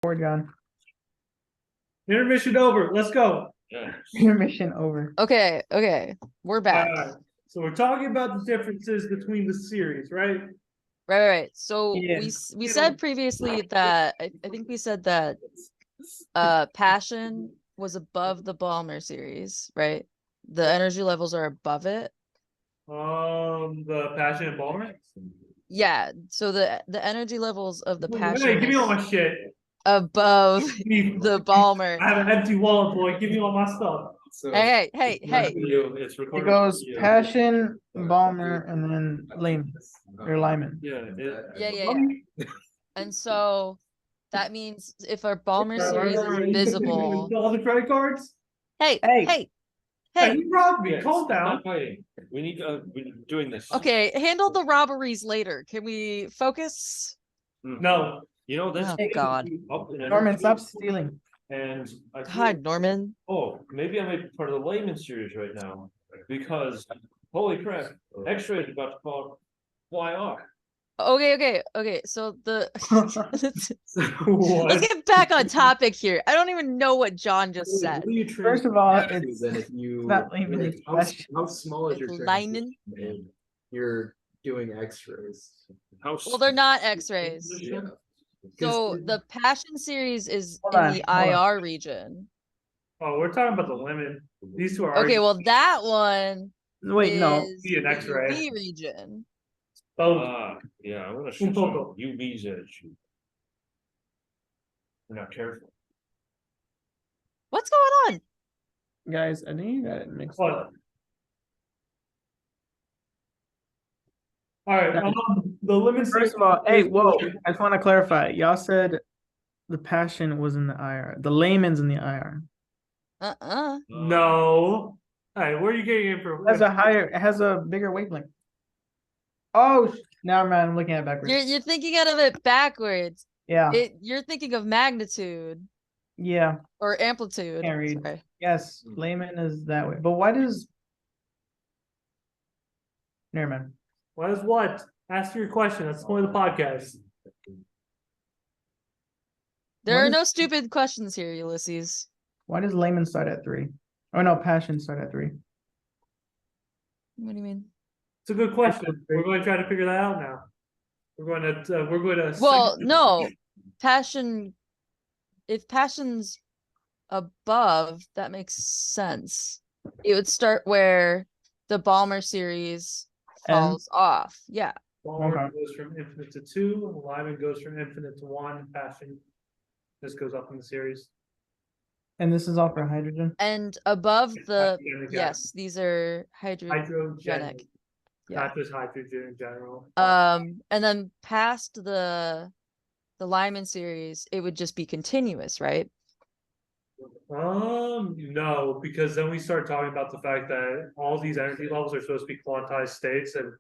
Forward, John. Intermission over. Let's go. Intermission over. Okay, we're back. All right. So we're talking about the differences between the series, right? Right. So Yeah. we said previously that I think we said that Passion was above the Balmer series, right? The energy levels are above it. The Passion and Balmer. Yeah. So the energy levels of the Passion Hey, give me all is my shit. above the Balmer. I have an empty wallet, boy. Give me all my stuff. So Hey. It's it recorded. goes Passion, Balmer, and then Lyman or Lyman. Yeah. And so that means if our Balmer series is visible. All the credit cards. Hey. You robbed me. Calm down. We need we're doing this. Okay, handle the robberies later. Can we focus? No. You know this. Oh, God. Norman, stop stealing. And God, Norman. Oh, maybe I might be part of the Layman series right now because holy crap, X-ray is about to fly off. Okay. So What? let's get back on topic here. I don't even know what John just said. First of all, it's not Lyman. How small is It's your Lyman. You're doing X-rays. Well, they're not X-rays. Yeah. So the Passion series is Hold in on, the hold on. IR region. Oh, we're talking about the limit. These two are Okay, well that one Wait, no. is See an X-ray. the UV region. both. Yeah, I want to shoot some UVs at you. We're not careful. What's going on? Guys, I think you got it mixed What? up. All right. The limit. First of all, hey, whoa, I just want to clarify. Y'all said the Passion was in the IR. The Layman's in the IR. No. All right, where are you getting it from? It has a bigger wavelength. Oh, now man, I'm looking at it backwards. You're thinking out of it backwards. Yeah. You're thinking of magnitude Yeah. or amplitude. Can't read. Sorry. Yes, Layman is that way. But why does never mind. What is what? Ask your question. That's the point of the podcast. There are no stupid questions here, Ulysses. Why does Layman start at 3? Oh no, Passion start at 3. What do you mean? It's a good question. We're going to try to figure that out now. We're going to. Well, no. Passion. If Passion's above, that makes sense. It would start where the Balmer series falls off. Yeah. Balmer goes from infinite to 2. Lyman goes from infinite to 1. Passion. This goes up in the series. And this is all for hydrogen. And above the Hydrogenic, yes, these are hydrogenic. Hydrogenic. Yeah. Not just hydrogen in general. And then past the Lyman series, it would just be continuous, right? No, because then we start talking about the fact that all these energy levels are supposed to be quantized states, and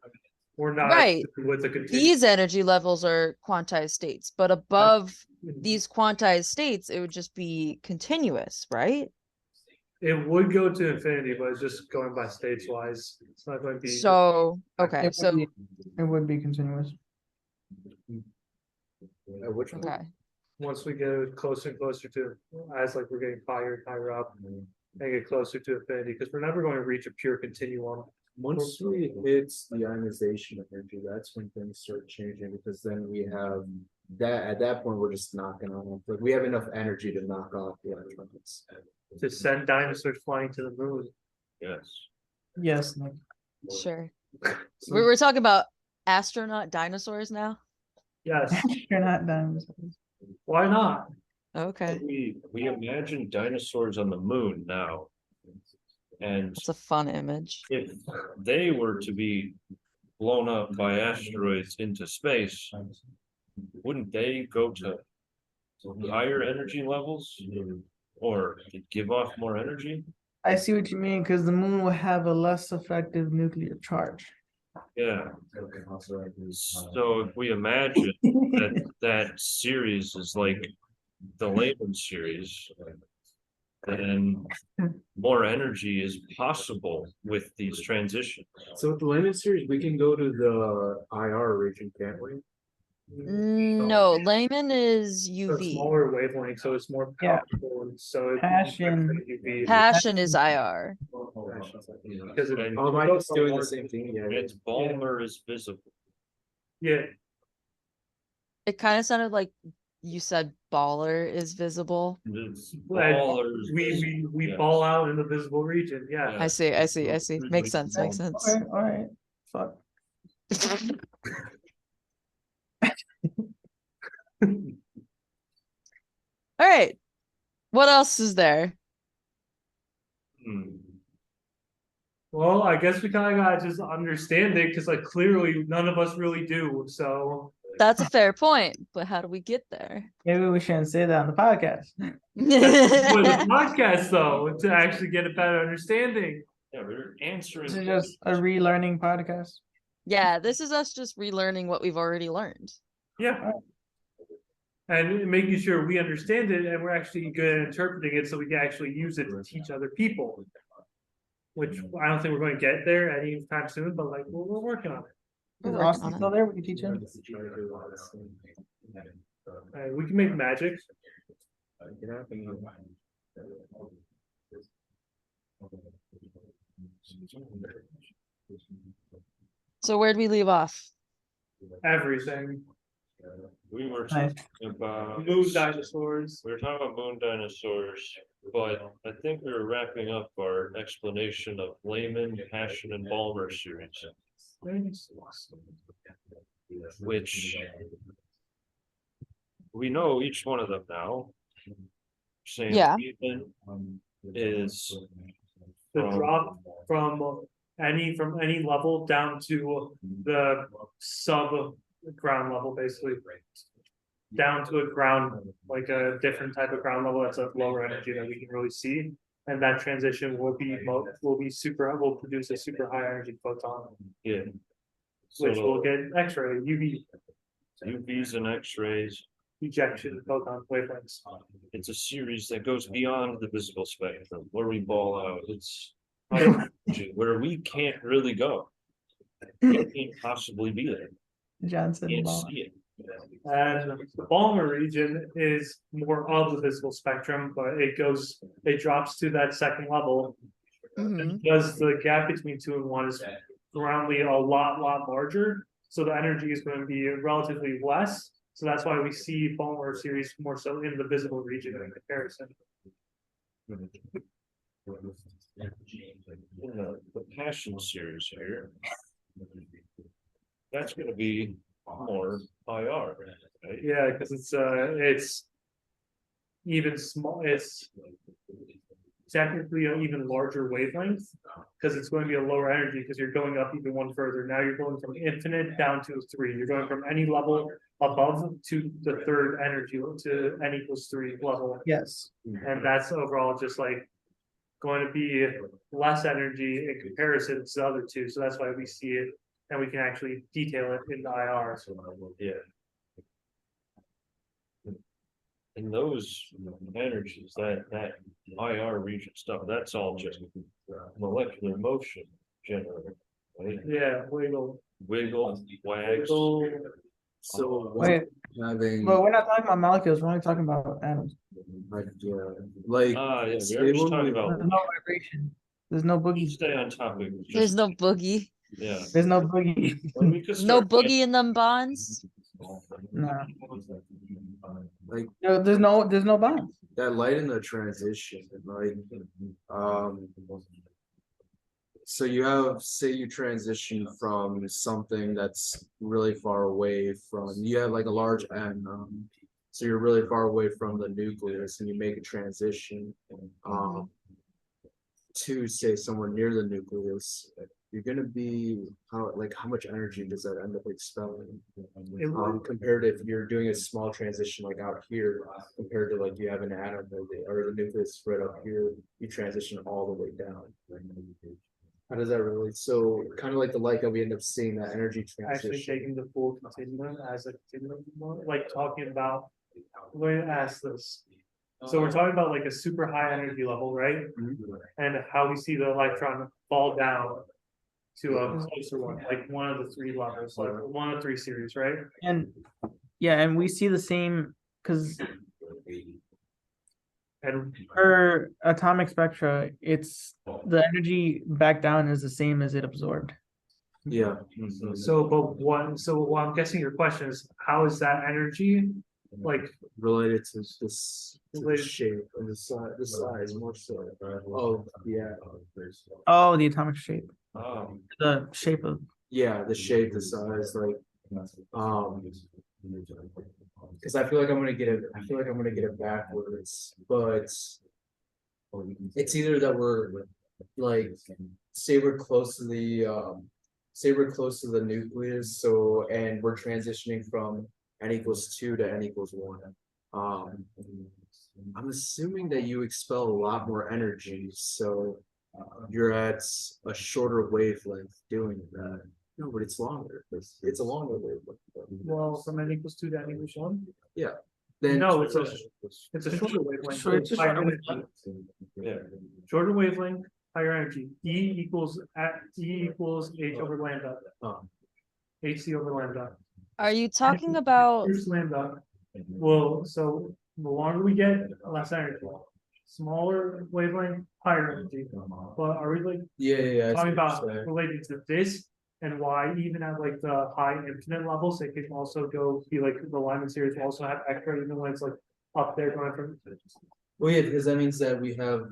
we're not Right. with the continuous. These energy levels are quantized states, but above these quantized states, it would just be continuous, right? It would go to infinity, but it's just going by states wise. It's not going to be. So okay, It would be continuous. Which one? okay. Once we get closer and closer to, as like we're getting higher and higher up, and get closer to infinity, because we're never going to reach a pure continuum. Once we hit the ionization energy, that's when things start changing because then we have that at that point we're just knocking on. Like we have enough energy to knock off the electrons. To send dinosaurs flying to the moon. Yes. Yes, Nick. Sure. We're talking about astronaut dinosaurs now. Yes. You're not dinosaurs. Why not? Okay. We imagine dinosaurs on the moon now. And It's a fun image. if they were to be blown up by asteroids into space, wouldn't they go to higher energy levels or give off more energy? I see what you mean, because the moon will have a less effective nuclear charge. Yeah. So if we imagine that series is like the Layman series, then more energy is possible with these transitions. So with the Layman series, we can go to the IR region, can't we? No, Layman is So UV. smaller wavelength, so it's more Yeah. powerful, and so it Passion. UV. Passion is IR. Because it, Oh, mine's doing the same thing, yeah. Its Balmer is visible. yeah, It kind of sounded like you said baller is visible. It's and Baller's we visible, we yes. ball out in the visible region, yeah. I see, I see, I see. Makes sense, makes sense. Okay, all right. Fuck. All right. What else is there? Hmm. Well, I guess we kind of gotta just understand it, because like clearly none of us really do, so. That's a fair point, but how do we get there? Maybe we shouldn't say that on the podcast. For the podcast though, to actually get a better understanding. Yeah, we're answering. This is just a relearning podcast. Yeah, this is us just relearning what we've already learned. Yeah. And making sure we understand it and we're actually good at interpreting it so we can actually use it to teach other people. Which I don't think we're going to get there anytime soon, but like we're working on it. We're Is working Austin on it. still there? We can teach him. We can make magic. So where'd we leave off? Everything. We were Nice. talking about. Moon dinosaurs. We were talking about moon dinosaurs, but I think we were wrapping up our explanation of Layman, Passion, and Balmer series. Which we know each one of them now. Saying Yeah. Layman is The from- drop from any level down to the sub ground level, basically. Down to a ground, like a different type of ground level that's a lower energy that we can really see. And that transition will produce a super high energy photon, Yeah. which will So get X-ray, UV UVs and X-rays, ejection photon wavelengths. it's a series that goes beyond the visible spectrum, where we ball out, it's high energy, where we can't really go. We can't possibly be there, Johnson. can't Ball. see it. And the Balmer region is more of the visible spectrum, but it drops to that second level. Mhm. Because the gap between 2 and 1 is roundly a lot larger, so the energy is going to be relatively less. So that's why we see Balmer series more so in the visible region in comparison. In the Passion series here. That's gonna be more IR, right? Yeah, because it's even small. It's technically an even larger wavelength because it's going to be a lower energy because you're going up even one further. Now you're going from infinite down to 3. You're going from any level above to the third energy to n equals 3 level, Yes. and that's overall just like going to be less energy in comparison to the other two. So that's why we see it and we can actually detail it in the IR. Yeah. And those energies, that IR region stuff, that's all just molecular motion generated, right? Yeah, wiggle. Wiggle, wags. Wiggle. So Wait, having but we're not talking about molecules. We're only talking about atoms. like, yeah, like Ah, yeah, we say are just when talking we- about, There's no vibration. There's no you boogie. stay on topic. There's just- no boogie. Yeah. There's no boogie. Well, we could No start boogie in them bonds. No. like No, there's no bond. that light in the transition, like so you have, say you transition from something that's really far away from, you have like a large N, so you're really far away from the nucleus and you make a transition to say somewhere near the nucleus, you're gonna be how much energy does that end up expelling? Compared to if you're doing a small transition like out here, compared to like you have an atom or the nucleus spread up here, you transition all the way down. How does that relate? So kind of like the light that we end up seeing, that energy Actually transition. taking the full continuum as a continuum, like talking about, let me ask this. So we're talking about like a super high energy level, right? And how we see the electron fall down to a closer one, like one of the 3 levels, like one of 3 series, right? And Yeah, and we see the same because And per atomic spectra, it's the energy back down is the same as it absorbed. Yeah. so what I'm guessing your question is, how is that energy like Related to this, to the Related- shape and the size more so. Oh, yeah. Oh, the atomic shape, Oh, the shape of. Yeah, the shape, the size, like, because I feel like I'm gonna get it, I feel like I'm gonna get it backwards, but it's either that we're like, say we're close to the, say we're close to the nucleus, so, and we're transitioning from n equals 2 to n equals 1. I'm assuming that you expel a lot more energy, so you're at a shorter wavelength doing that. No, but it's longer. It's a longer wavelength. well from n equals 2 to n equals 1? Then No, it's a shorter wavelength. So it's a higher shorter energy. yeah. Shorter wavelength, higher energy. E equals H over lambda. HC over lambda. Are you talking about, Here's lambda. Well, so the longer we get, less energy. Smaller wavelength, higher energy. But are we like yeah. talking about related to this and why even at like the high infinite levels, it can also go be like the Lyman series will also have extra even when it's like up there going from. Well, yeah, because that means that we have.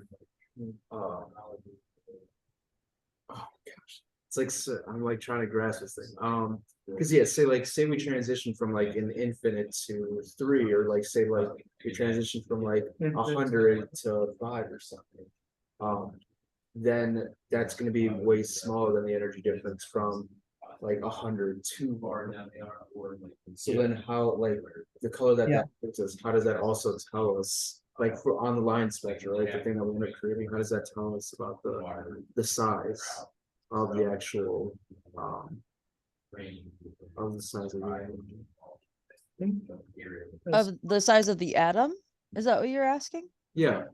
Oh gosh, it's like I'm like trying to grasp this thing. Because yeah, say we transition from like an infinite to 3, or like say like we transition from like 100 to 5 or something. Then that's going to be way smaller than the energy difference from like 100 to 1. So then how, like, the color that Yeah. that gives us, how does that also tell us, like, for on the line spectrum, right, the thing that we're creating, how does that tell us about the size of the actual of the size of the energy? of the size of the atom? Is that what you're asking? Yeah.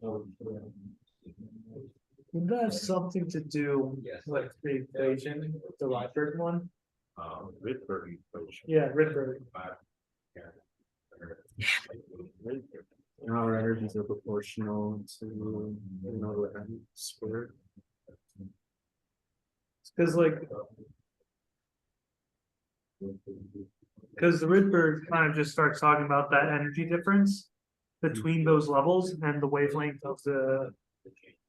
Would that have something to do with the equation, the Rydberg one? Rydberg equation. Yeah, Rydberg. Our energies are proportional to another n squared. Cause like, cause the Rydberg kind of just starts talking about that energy difference between those levels and the wavelength of the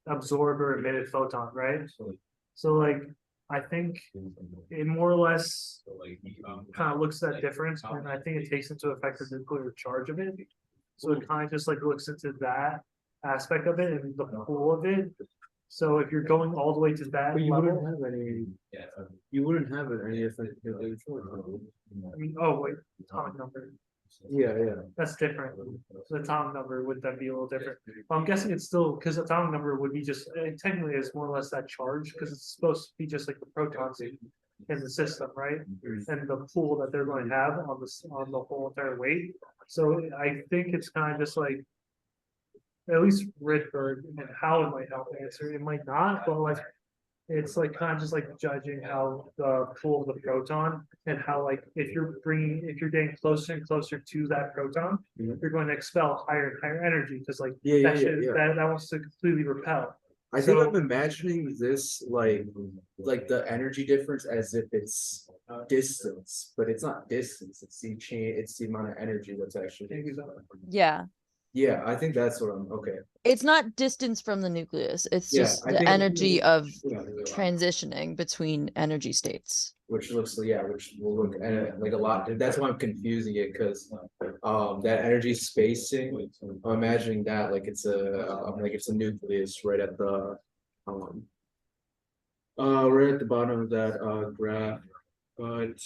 absorbed or emitted photon, right? So like, I think it more or less kind of looks at that difference, and I think it takes into effect the nuclear charge of it. So it kind of just like looks into that aspect of it and the pool of it. So if you're going all the way to that But you wouldn't level, have any. You wouldn't have any effect. I mean, oh wait, atomic number, Yeah. that's different. The atomic number would then be a little different. I'm guessing it's still, because atomic number would be just, technically it's more or less that charge, because it's supposed to be just like the protons in the system, right? And the pool that they're going to have on the whole entire weight. So I think it's kind of just like, at least Rydberg, and how it might help answer, it might not, but like, it's like kind of just like judging how the pool of the proton and how like if you're getting closer and closer to that proton, Mhm. you're going to expel higher and higher energy, because like Yeah. that wants to completely repel. I think So- I'm imagining this like the energy difference as if it's distance, but it's not distance. It's the change. It's the amount of energy that's actually. Yeah, Yeah, I think that's what I'm. Okay. it's not distance from the nucleus. It's Yeah, just I the think- energy of Yeah. transitioning between energy states. Which looks, yeah, which will look like a lot. That's why I'm confusing it, because that energy spacing, I'm imagining that like it's a nucleus right at the right at the bottom of that graph. But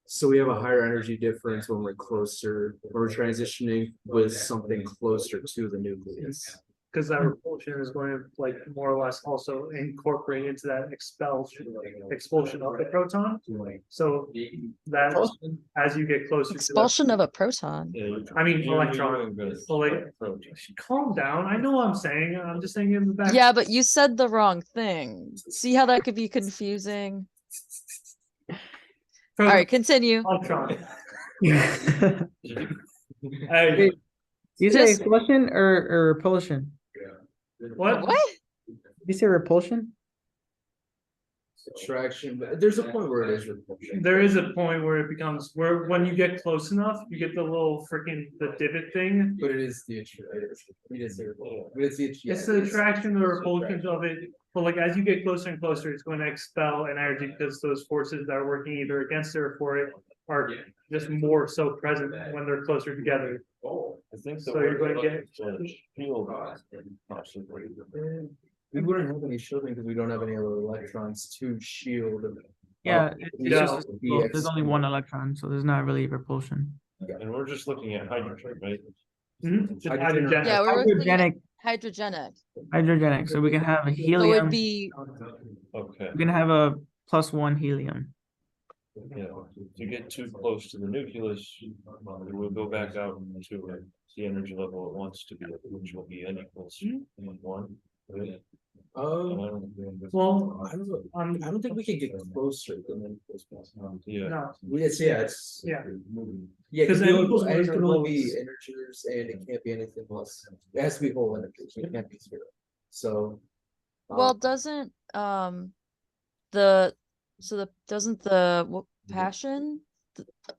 so we have a higher energy difference when we're closer, or we're transitioning with something closer to the nucleus. Because that repulsion is going to like more or less also incorporate into that expulsion of the proton. So that as you get closer to Expulsion of a proton. I mean, electron. Calm down. I know what I'm saying. I'm just saying in the back. Yeah, but you said the wrong thing. See how that could be confusing? All right, continue. Electron. Hey, You say Just- expulsion or repulsion? what? What? You say repulsion? Attraction, but there's a point where it is repulsion. There is a point where it becomes, where when you get close enough, you get the little freaking, the divot thing. But it is the It's the attraction or repulsion of it, but like as you get closer and closer, it's going to expel an energy because those forces that are working either against it or for it are just more so present when they're closer together. I think So you're going to get. Shield possibly. We wouldn't have any shielding because we don't have any other electrons to shield. Yeah, it's Yeah. just well, there's only one electron, so there's not really repulsion. And we're just looking at hydrogen, right? Mhm, just Hydrogen. hydrogen. Yeah, we're looking at Hydrogenic, hydrogenic. so we can have a So helium, it'd be, Okay, we can have a +1 helium. yeah, if you get too close to the nucleus, it will go back out to the energy level it wants to be, which will be N equals 1. right? Well, I don't know. I'm, I don't think we can get closer than that. Yeah, no, It's yeah. Yeah, Because because N equals it ones can are only be lowest. integers and it can't be anything less. It has to be whole integers. It can't be zero. So. well, doesn't, the, so the, doesn't the passion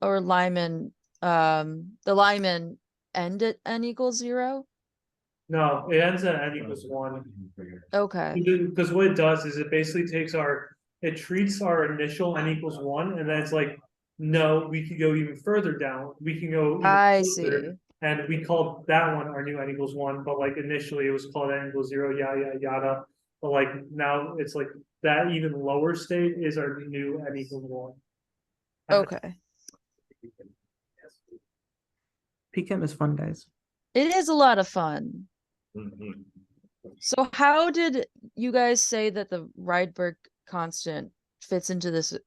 or Lyman, the Lyman end at N equals 0? No, it ends at N equals 1. Okay, Because what it does is it basically takes it treats our initial N equals 1, and then it's like, no, we could go even further down. We can go. even I closer, see. And we called that one our new N equals 1, but like initially it was called N equals 0, yada yada. But like now it's like that even lower state is our new N equals 1. Okay. Pchem is fun, guys. It is a lot of fun. mhm. So how did you guys say that the Rydberg constant fits into this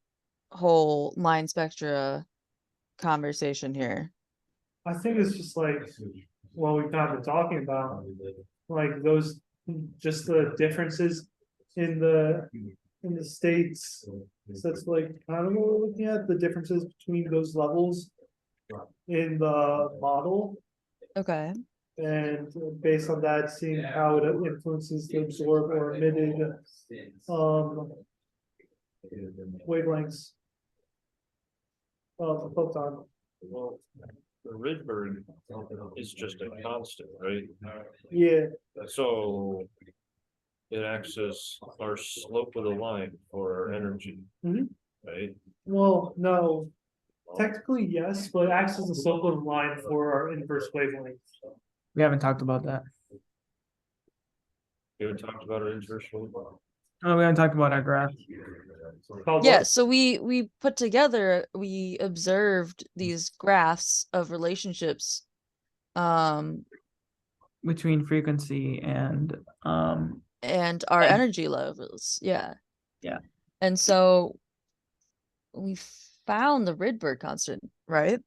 whole line spectra conversation here? I think it's just like what we've kind of been talking about, like those, just the differences in the states. So it's like kind of what we're looking at, the differences between those levels in the model, Okay. and based on that, seeing how it influences the absorbed or emitted wavelengths of the photon. Well, the Rydberg is just a constant, right? Yeah, So it acts as our slope of the line for our energy, Mhm. right? well, no, technically yes, but it acts as a slope of the line for our inverse wavelength. We haven't talked about that. You haven't talked about our inverse wave? Oh, we haven't talked about our graph. Called Yeah, what? so we put together, we observed these graphs of relationships. Between frequency and And our And- energy levels, yeah. Yeah. And so we found the Rydberg constant, right?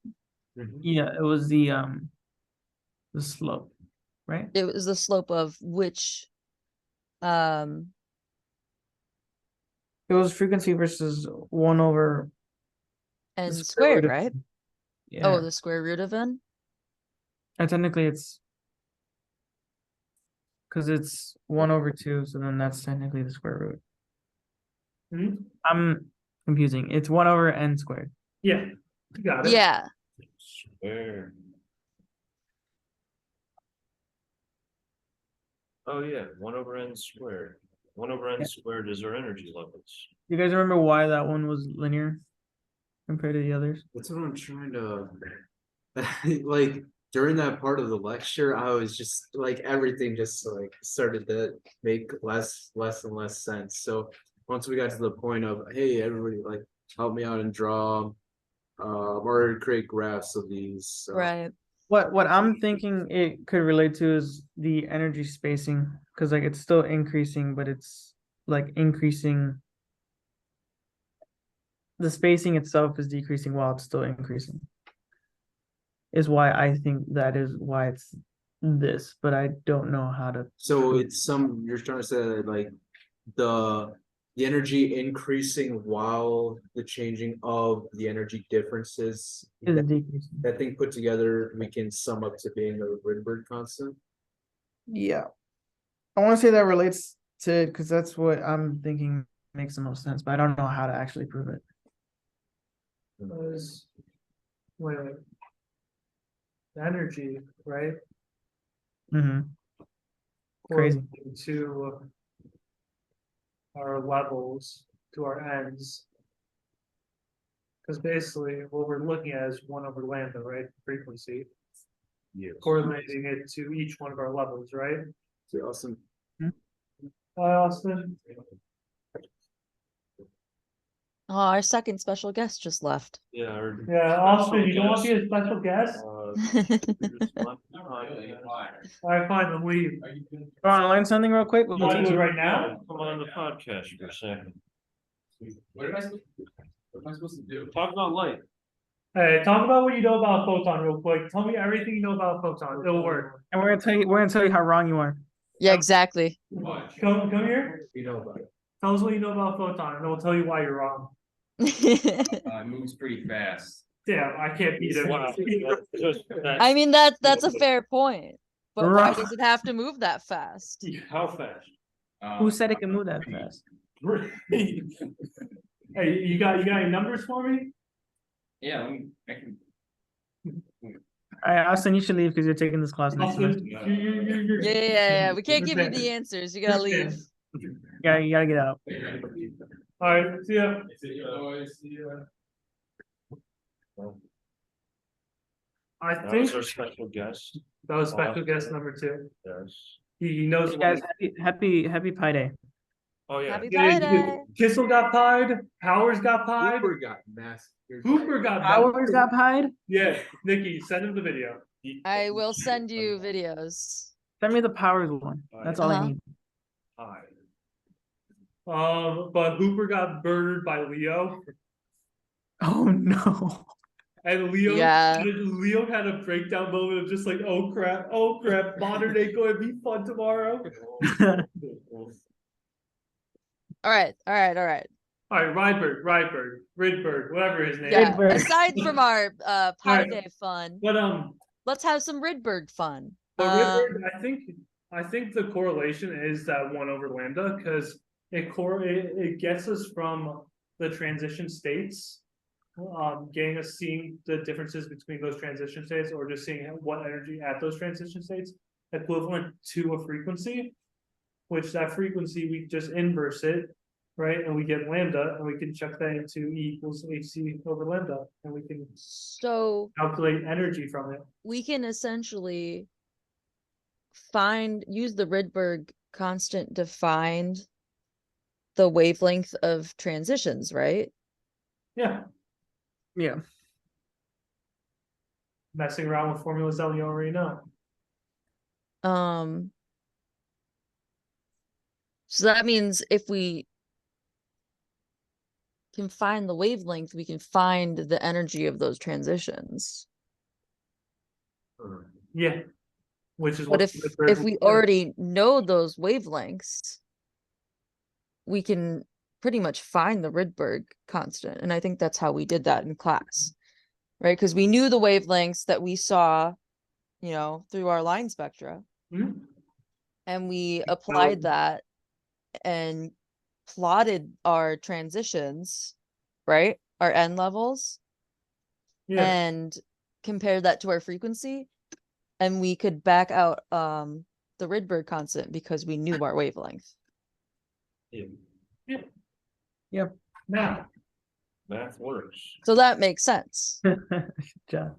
yeah, it was the slope, right? It was the slope of which, It was frequency versus 1/. n square squared, root of- right? Yeah, Oh, the square root of n? and technically it's because it's 1/2, so then that's technically the square root. Mhm. I'm confusing. It's 1/n squared. Yeah, you got it. Yeah, Square. Oh, yeah, 1/n squared. 1/n Yeah. squared is our energy levels. You guys remember why that one was linear compared to the others? That's what I'm trying to. Like during that part of the lecture, I was just like everything just like started to make less and less sense. So once we got to the point of, hey, everybody, like help me out and draw or create graphs of these. right. What I'm thinking it could relate to is the energy spacing, because like it's still increasing, but it's like increasing. The spacing itself is decreasing while it's still increasing. Is why I think that is why it's this, but I don't know how to. So it's you're trying to say that like the the energy increasing while the changing of the energy differences. Is decreasing. That thing put together, we can sum up to being a Rydberg constant. Yeah. I want to say that relates to, because that's what I'm thinking makes the most sense, but I don't know how to actually prove it. Was, wait. The energy, right? Mm-hmm. Crazy. Correlating to our levels, to our ends. Because basically what we're looking at is 1/lambda, right? Frequency. Yes. Correlating it to each one of our levels, right? So awesome. Hi, Austin. Oh, our second special guest just left. Yeah. our Yeah, Austin, you don't want to be a special guest? just left behind. Alright, fine, then leave. You want to learn something real quick? We'll You wanna teach do it you. right now? Come on the podcast for a second. What am I supposed to do? Talk about light. Hey, talk about what you know about photon real quick. Tell me everything you know about photon. It'll work. And we're gonna tell you how wrong you are. Yeah, exactly. Much. Come here. You know about it. Tell us what you know about photon, and we'll tell you why you're wrong. It moves pretty fast. Damn, I can't beat it. Wow. I mean, that's a fair point. But why Right. does it have to move that fast? How fast? Who said it can move that fast? Hey, you got any numbers for me? Yeah, I can. All right, Austin, you should leave because you're taking this class next semester. You're- Yeah. We can't give you the answers. You gotta leave. Yeah, you gotta get out. Alright, see ya. I That think was our special guest. that was special guest number 2. Yes. He knows. Hey guys, happy Pi Day. Oh, yeah. Happy Yeah, Pi Day. Kissel got pied. Powers got pied. Hooper got massive. Hooper got Hours got pied? Yeah, Nikki, send him the video. I will send you videos. Send me the powers one. That's all I Uh-huh. need. Hi. But Hooper got murdered by Leo, Oh no. and Leo, Yeah. Leo had a breakdown moment of just like, oh crap, modern day going to be fun tomorrow. All right. All right, Rydberg, whatever his name. Yeah. Rydberg. Aside from our Pi Alright. Day fun, But let's have some Rydberg fun. Rydberg, I think the correlation is that 1/lambda because it gets us from the transition states, getting us seeing the differences between those transition states, or just seeing what energy at those transition states equivalent to a frequency, which that frequency we just inverse it, right, and we get lambda, and we can check that into E equals hc/lambda, and we can So calculate energy from it. we can essentially use the Rydberg constant to find the wavelength of transitions, right? Yeah, Yeah. messing around with formulas that we already know. So that means if we can find the wavelength, we can find the energy of those transitions. Yeah, which is But what if Rydberg we will do. already know those wavelengths, we can pretty much find the Rydberg constant. And I think that's how we did that in class, right? Because we knew the wavelengths that we saw, through our line spectra. Mhm. And we applied that and plotted our transitions, right? Our N levels, Yeah, and compared that to our frequency. And we could back out the Rydberg constant because we knew our wavelength. math Works. So that makes sense. Job.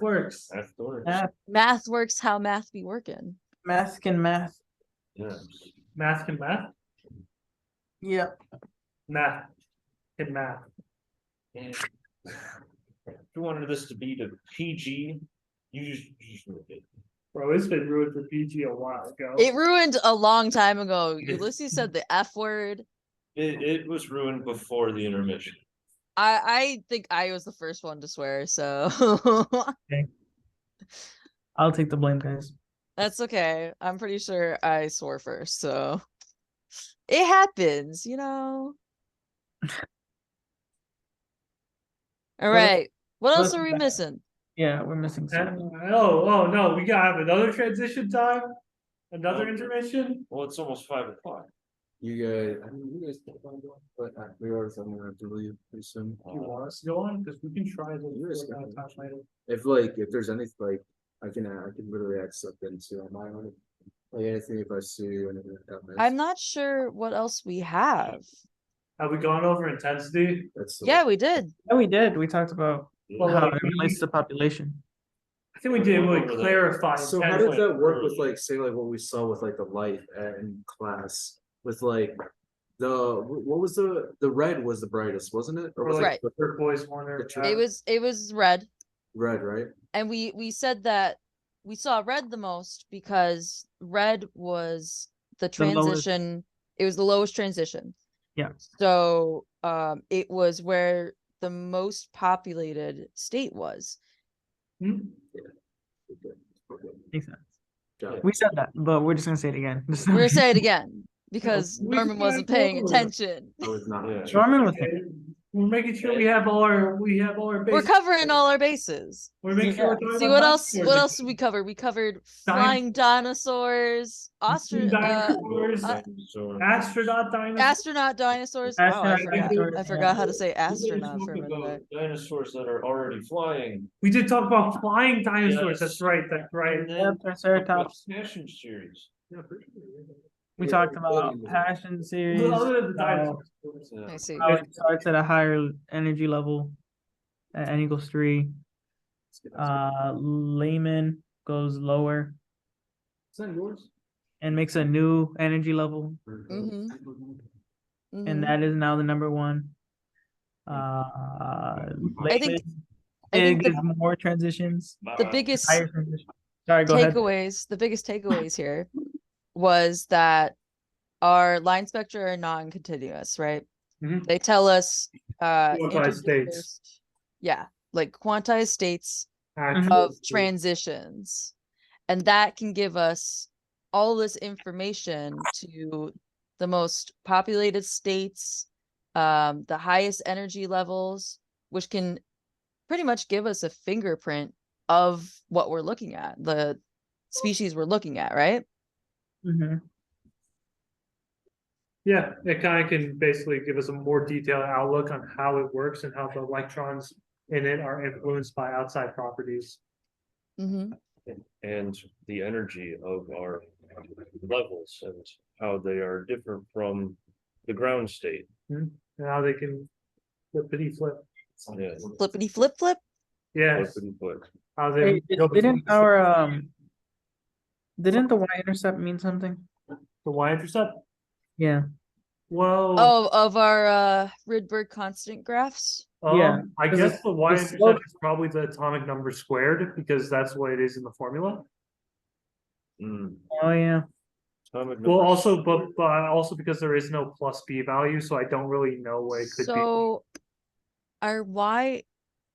works. Math works. Math works how math be working. Math can math. Yes. Math can math. Yeah. Math can math. And if you wanted this to be the PG, you just ruined it. Bro, it's been ruined for PG a while ago. It ruined a long time ago. Ulysses said the F word. It was ruined before the intermission. I think I was the first one to swear, so I'll take the blame, guys. that's okay. I'm pretty sure I swore first, so It happens, you know. All right. What else are we missing? Yeah, we're missing And- some. oh no, we gotta have another transition time, another intermission. Well, it's almost 5 o'clock. You guys, I mean, you guys, but we are gonna have to leave pretty soon. You want us to go on? Because we can try to do Yes, it definitely. time later. If there's anything like, I can literally add something to on my own. Like anything if I see anything like that. I'm not sure what else we have. Have we gone over intensity? That's Yeah, we did. Yeah, we did. We talked about Well, how like, it relates to population. I think we did really Over that. clarify. So how intensity. does that work with like, say like what we saw with like the light in class with like what was the red was the brightest, wasn't it? Or Or was like Right. the turquoise one or. It was red. red, right? And we said that we saw red the most because red was the The lowest. transition. It was the lowest transition. Yeah. So it was where the most populated state was. Hmm? Okay. Makes sense. Got it. We said that, but we're just gonna say it again. We're gonna say it again because we Norman can wasn't go paying over it. attention. I was not. Yeah. Norman was Okay, we're making sure we have all our We're bases. covering all our bases. We're making sure. Yeah. we're talking See about what else? dinosaurs What again. else did we cover? We covered flying dinosaurs, Dinosaurs, So, astronaut dinosaurs. astronaut dinosaurs. Wow, I Astronaut forgot. dinosaurs, I forgot how to yeah. say we didn't astronaut talk for a minute about there. dinosaurs that are already flying. We did talk about flying dinosaurs. That's Yes. right. That's right. And Yeah, then Triceratops. Passion series. We talked about Passion series. Other than the how- dinosaurs. Yeah. I see. how it starts at a higher energy level at n equals 3. Layman goes lower Is that yours? and makes a new energy level, Mm-hmm. and that is now the number 1. I think- Layman I think gives more transitions. the biggest Higher transition. Sorry, go ahead. the biggest takeaways here was that our line spectra are non-continuous, right? Mhm. They tell us Quantized states. interspersed- yeah, like quantized states Actual of states. transitions, and that can give us all this information to the most populated states, the highest energy levels, which can pretty much give us a fingerprint of what we're looking at, the species we're looking at, right? Mhm. Yeah, it kind of can basically give us a more detailed outlook on how it works and how the electrons in it are influenced by outside properties. Mm-hmm. And the energy of our levels and how they are different from the ground state. And how they can flippity flip. Yeah. Flippity flip flip. Yes, Flippity flip. how they. Hey, go between didn't our didn't the y-intercept mean something? The y-intercept? Yeah. Well, Oh, of our Rydberg constant graphs. yeah, I 'cause guess it's- the y-intercept is probably the atomic number squared because that's what it is in the formula. Mm. Oh yeah. Atomic Well, numbers. also, but also because there is no plus b value, so I don't really know what it could be. So our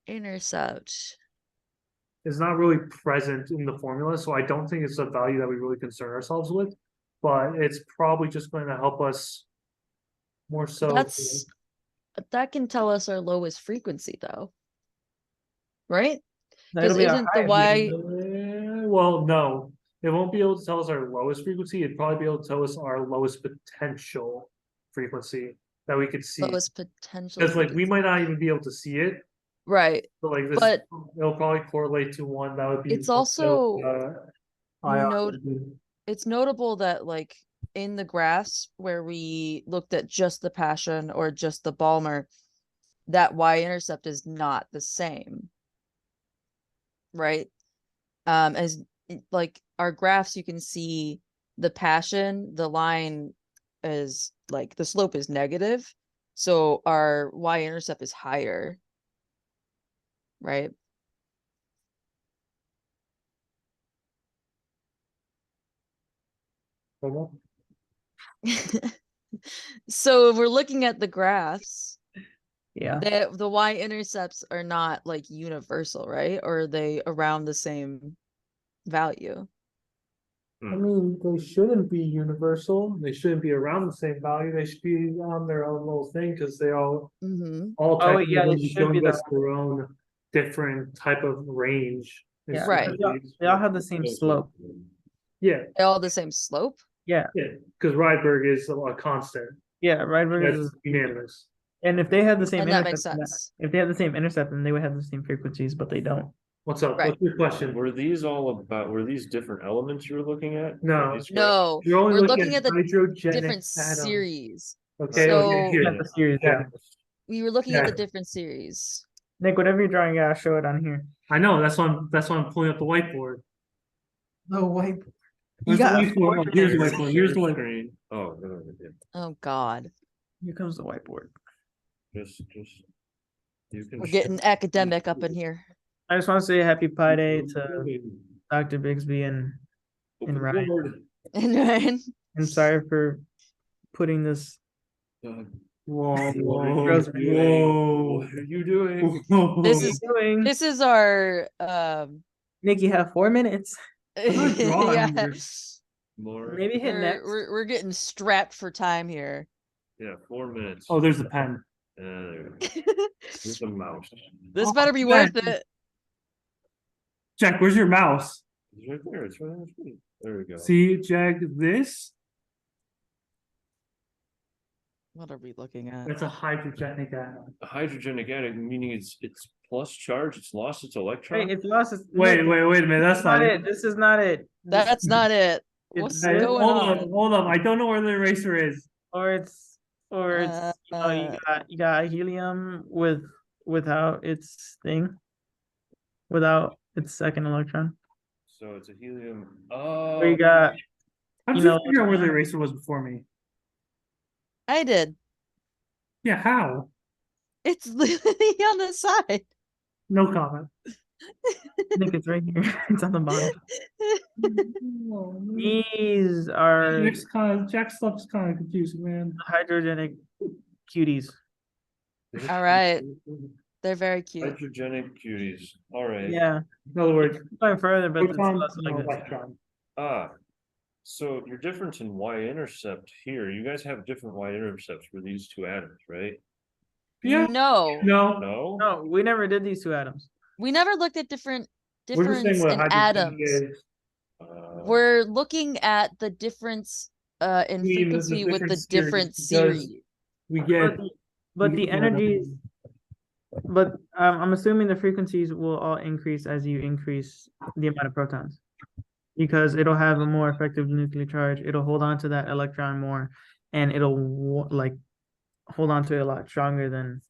y-intercept. Is not really present in the formula, so I don't think it's a value that we really concern ourselves with. But it's probably just going to help us more so. That can tell us our lowest frequency though. Right? That'll be our isn't the highest. Well, no, it won't be able to tell us our lowest frequency. It'd probably be able to tell us our lowest potential frequency that we could see. Lowest potential. Because like we frequency. might not even be able to see it, Right. but like this, But it'll probably correlate to one that would be. it's also ion. it's notable that like in the graphs where we looked at just the Passion or just the Balmer, that y-intercept is not the same. Right? As like our graphs, you can see the Passion, the line is like the slope is negative, so our y-intercept is higher. Right? So if we're looking at the graphs, Yeah. the y-intercepts are not like universal, right? Or are they around the same value? I mean, they shouldn't be universal. They shouldn't be around the same value. They should be on their own little thing because they all Mm-hmm. all Oh, technically yeah, they gonna be should be giving us the- their own different type of range. and Yeah, Right. they all have the same slope. Yeah, They all the same slope. Yeah, because Rydberg is a constant. yeah, right. That's unanimous. And if they had the same And that makes intercept, then sense. if they had the same intercept, then they would have the same frequencies, but they don't. What's up? Right. What's your question? Were these different elements you were looking at? No. These No, You're only we're looking looking at the hydrogenic different atoms. series. Okay, So- okay, here. Yeah, the series. Yeah. We were looking at the Yeah. different series. Nick, whatever you're drawing, yeah, show it on here. I know, that's why I'm pulling up the whiteboard. The white. Where's the got whiteboard? Oh, here's the whiteboard, here's the whiteboard. Screen. Oh, no, yeah. Oh God, Here comes the whiteboard. Just, you can. we're getting academic up in here. I just want to say happy Pi Day to Dr. Bigsby and Open the Ryan. board. And I'm sorry for putting this. Whoa, Gross. What are you doing? whoa. This is- Doing. this is our Nick, you have 4 minutes. not drawing yeah. this. More, Maybe hit We're, next. we're getting strapped for time here. yeah, 4 minutes. Oh, there's the pen. There we go. Here's the mouse. This Oh, better be man. worth it. Jack, where's your mouse? It's right there, it's right on the screen. There we go. See, Jack, this, What are we looking at? that's a hydrogenic atom. A hydrogenic atom, meaning it's plus charge, it's lost its electron. Hey, it's lost. Wait, Nick, wait a minute, that's That's not not it. This is not it. That's not it. It's What's this, going Hold on? on, hold on, I don't know where the eraser is. or it's you got helium without its thing, without its second electron. So it's a helium. Oh. Or you got How did You you know- figure out where the eraser was before me? I did. Yeah, how? It's literally on the side. No comment. I think it's right here. It's on the bottom. These are Jack stuff's kind of confusing, man. hydrogenic cuties. All right. They're very cute. Hydrogenic cuties. All right. Yeah, In other words, going further, but it's proton, less no like this. electron. Ah. So your difference in y-intercept here, you guys have different y-intercepts for these two atoms, right? Yeah. No, No, No? No, we never did these two atoms. we never looked at different we're just saying difference what in hydrogenic atoms. is. We're looking at the difference in We mean the frequency with the different different series, series. We get. But we the get energies, but I'm assuming the frequencies will all increase as you increase the amount of protons. Because it'll have a more effective nuclear charge, it'll hold on to that electron more, and it'll like hold on to it a lot stronger than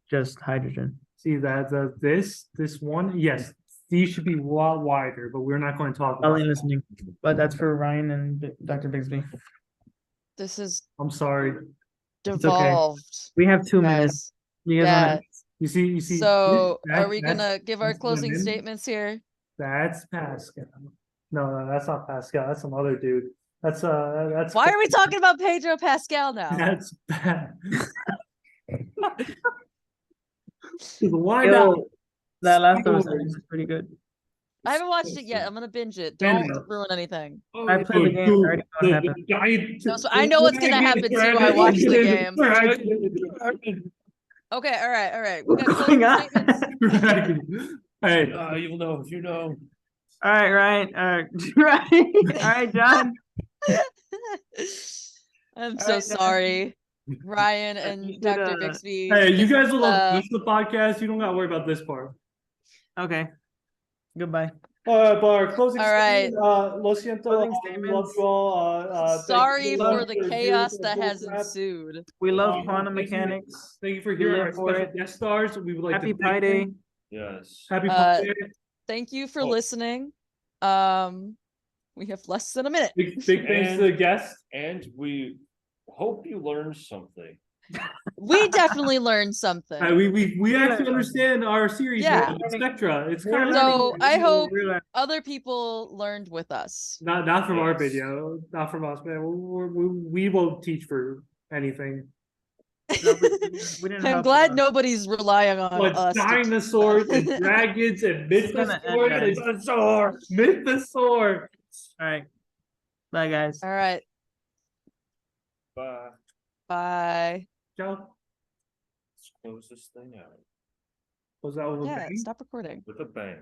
just hydrogen. See that this one, yes, these should be a lot wider, but we're not going to talk I about ain't that. listening, but that's for Ryan and Dr. Bigsby. This is I'm sorry. okay. devolved, We have 2 minutes. guys. You guys Yeah. wanna, You see. So that- are we that's- gonna give our that's closing women. statements here? That's Pascal. No, that's not Pascal. That's some other dude. That's Why are we talking about Pedro Pascal now? That's bad. Why not? yo, that last Yo. episode was pretty good. I haven't watched it yet. I'm gonna binge it. Binge Don't it. ruin anything. I played the game, I already know what happened. No, so I know what's gonna happen too. I watched the game. Okay, all right. We got What's closing going on? statements. Hey, You'll know if you know. All right, Ryan. Ryan. All right, John. I'm All so right, sorry, Ryan You and should, Dr. Bixby. hey, you guys will Uh, listen to the podcast. You don't gotta worry about this part. Okay. Goodbye. But our closing All right. statement, lo siento, Closing love statements. you all, thank Sorry you for the your chaos views that and has bull crap. ensued. We love Thank quantum you. mechanics. Thank you for We hearing live our for special it. guest stars. We would like Happy to Pi thank Day. them. Yes. Happy Uh, Pi Day. Thank you for Oh. listening. We have less than a minute. Big thanks to the guests. And we hope you learned something. We definitely learned something. We actually understand our series. Yeah. Man, Spectra. It's We're kind of So I hope We're learning. other people learned with us. not from our Yes. video, not from us, man. We won't teach for anything. No, we didn't I'm help glad you. nobody's relying on But us. to teach dinosaurs them. and dragons and gonna end, mythosaurs. guys. Mythosaur. All right. Bye, guys. All right, Bye. bye. Ciao. Let's close this thing out Was that what we're Yeah, saying? stop recording. with a bang.